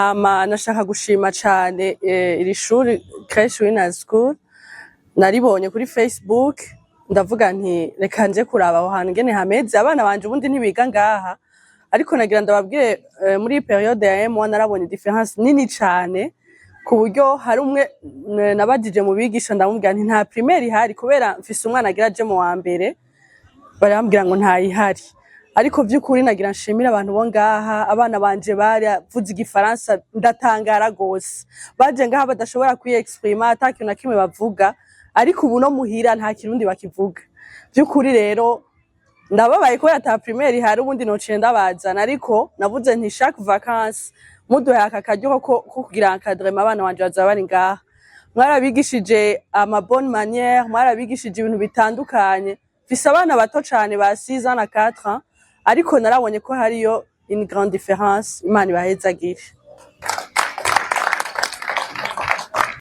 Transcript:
Nashaka gushima cane iri shuri Creche Winners School naribonye kuri Facebook ndavuga nti reka nje kuraba aho hantu ngene hameze abana banje ubundi ntibiga ngaha ariko nagira ndababwire muri periode ya M1 narabonye difference nini cane ku buryo hari umwe nabajije mu bigisha ndamubwira nti nta primaire ihari kubera mfise umwana agira je mu wa mbere barambwira ngo nta ihari ariko vy'ukuri nagira nshimira abantu bo ngaha abana banje baravuze igifaransa ndatangara gose baje ngaha badashobora kwiexprima atakintu na kimwe bavuga ariko ubu no muhira nta kirundi bakivuga vy'ukuri rero ndababaye ko ata primaire ihari ubundi nociye ndabazana ariko navuze nti chaque vacances muduhe aka karyo ko kugira encadrement abana banje bazaba bari ngaha mwarabigishije ama bonne manière mwarabigishije ibintu bitandukanye fise abana bato cane ba 6 ans na 4 ans ariko narabonye ko hariyo une grande différence Imana ibahezagire.